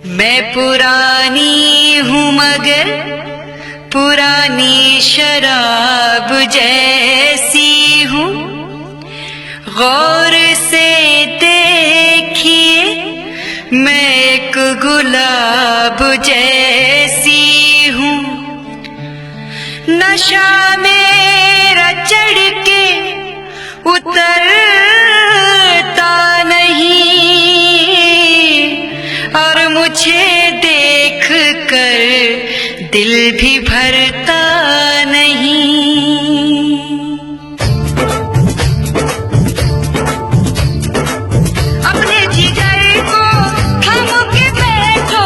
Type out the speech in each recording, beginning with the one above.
मैं पुरानी हूँ मगर पुरानी शराब जैसी हूँ। गौर से देखिए मैं एक गुलाब जैसी हूँ। नशा मेरा चढ़ के उतरता नहीं और मुझे देख कर दिल भी भरता नहीं। अपने जिगर को थामो के बैठो,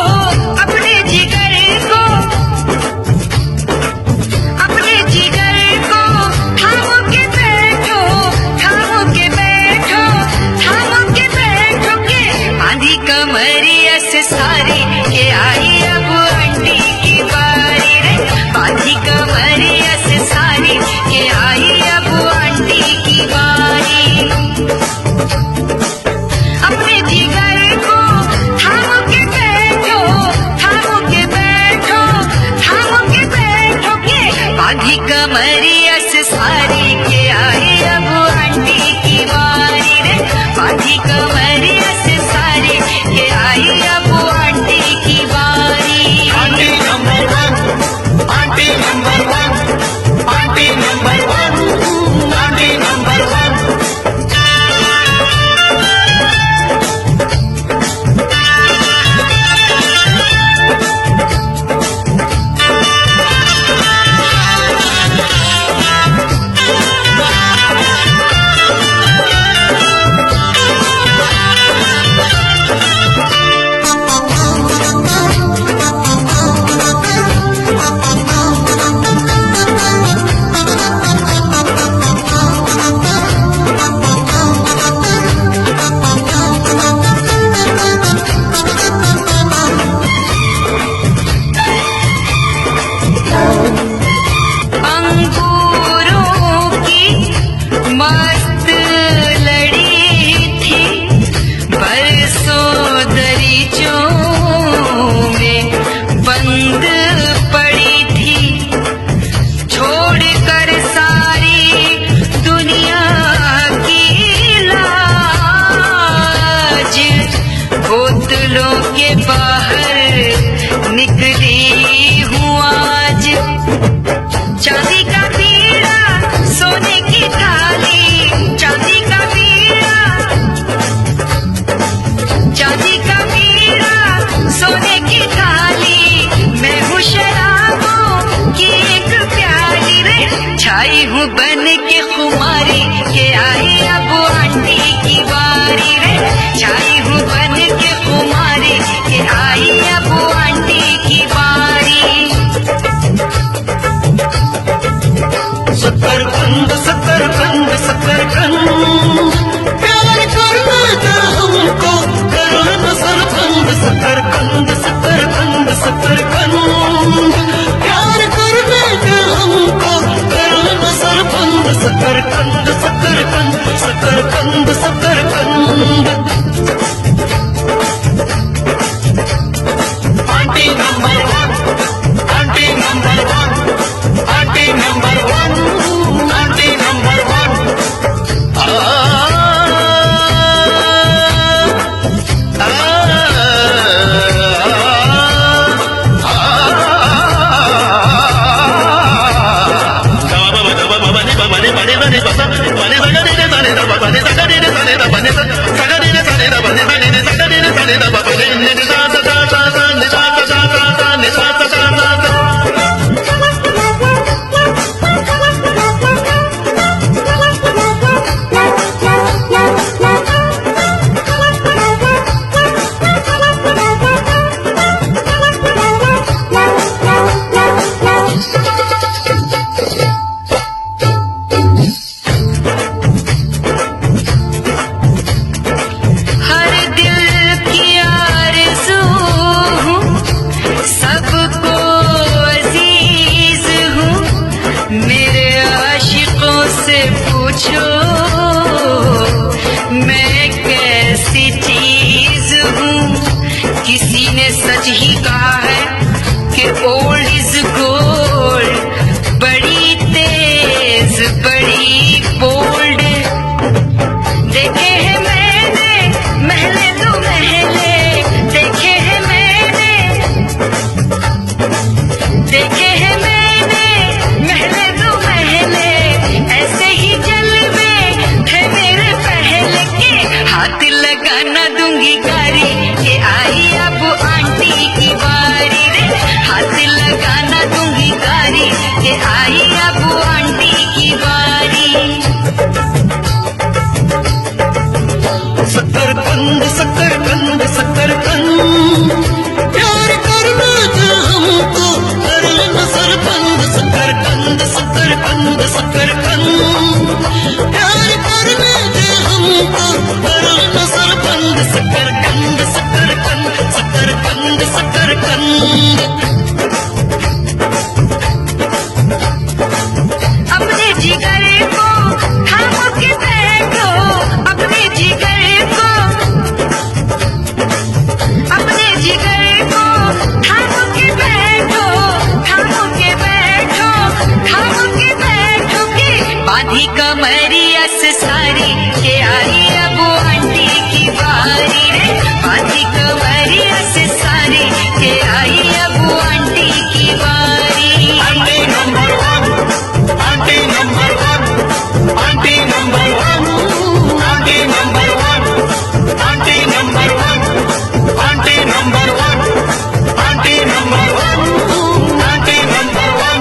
अपने जिगर को, अपने जिगर को थामो के बैठो, थामो के बैठो, थामो के बैठो के बांधी कमरिया से सारी के आई अब आंटी की बारी रे। बांधी कमरिया से सारी के आई अब आंटी की बारी। अपने जिगर को थामो के बैठो, थामो के बैठो, थामो के बैठो के बांधी कमरिया से सारी के आई अब आंटी की बारी रे। बांधी कमरिया से सारी के आई अब आंटी की बारी। Aunty number one, aunty number one, aunty number one, aunty number one. अंगूरों की मस्त लड़ी थी, बरसों दरीचों में बंद पड़ी थी। छोड़कर सारी दुनिया की लाज बोतलों के बाहर निकली हूँ आज। चांदी का पीड़ा सोने की थाली, चांदी का पीड़ा, चांदी का पीड़ा सोने की थाली। मैं हूँ शराबों की एक प्याली रे। छाई हूँ बन के खुमारी के आई अब आंटी की बारी रे। छाई हूँ बन के खुमारी के आई अब आंटी की बारी। सकरकंद सकरकंद सकरकंद, प्यार करने दे हमको, करो न सरकंद। सकरकंद सकरकंद सकरकंद, प्यार करने दे हमको, करो न सरकंद। सकरकंद सकरकंद सकरकंद सकरकंद। Aunty number one, aunty number one, aunty number one, aunty number one. आ सच ही कहा है कि ओल्ड इज गोल्ड। बड़ी तेज बड़ी बोल्ड, देखे हैं मैंने महले दो महले, देखे हैं मैंने, देखे हैं मैंने महले दो महले। ऐसे ही जलवे थे मेरे पहले के, हाथ लगाना दूंगी गारी के आई अब आंटी की बारी रे। हाथ लगाना दूंगी गारी के आई अब आंटी की बारी। शकरकंद शकरकंद शकरकंद, प्यार करना जो हमको कर लेना सरबंद। शकरकंद शकरकंद शकरकंद, प्यार करना जो हमको कर लेना सरबंद। शकरकंद शकरकंद शकरकंद शकरकंद। अपने जिगर को थाम के बैठो, अपने जिगर को, अपने जिगर को थाम के बैठो, थाम के बैठो, थाम के बैठो के बांधी कमरिया से सारी के आई अब आंटी की बारी रे। बांधी कमरिया से सारी के आई अब आंटी की बारी। Aunty number one, aunty number one, aunty number one, aunty number one, aunty number one, aunty number one, aunty number one, aunty number one.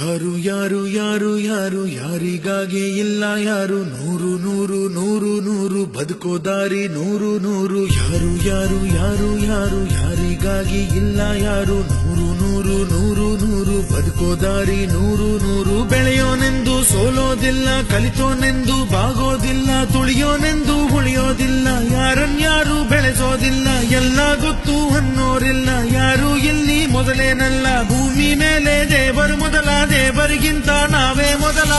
ಯಾರು ಯಾರು ಯಾರು ಯಾರು ಯಾರಿಗಾಗಿ ಇಲ್ಲ ಯಾರು ನೂರು ನೂರು ನೂರು ನೂರು ಬದುಕೋ ದಾರಿ ನೂರು ನೂರು ಯಾರು ಯಾರು ಯಾರು ಯಾರು ಯಾರಿಗಾಗಿ ಇಲ್ಲ ಯಾರು ನೂರು ನೂರು ನೂರು ನೂರು ಬದುಕೋ ದಾರಿ ನೂರು ನೂರು ಬೆಳೆಯೋನೆಂದು ಸೋಲೋದಿಲ್ಲ ಕಲಿತೋನೆಂದು ಬಾಗೋದಿಲ್ಲ ತುಳಿಯೋನೆಂದು ಉಳಿಯೋದಿಲ್ಲ ಯಾರನ್ಯಾರು ಬೆಳೆಸೋದಿಲ್ಲ ಎಲ್ಲ ಗೊತ್ತು ಅನ್ನೋರಿಲ್ಲ ಯಾರು ಇಲ್ಲಿ ಮೊದಲೇನಲ್ಲ ಭೂಮಿ ಮೇಲೆ ದೇವರು ಮೊದಲ ದೇವರಿಗಿಂತ ನಾವೇ ಮೊದಲ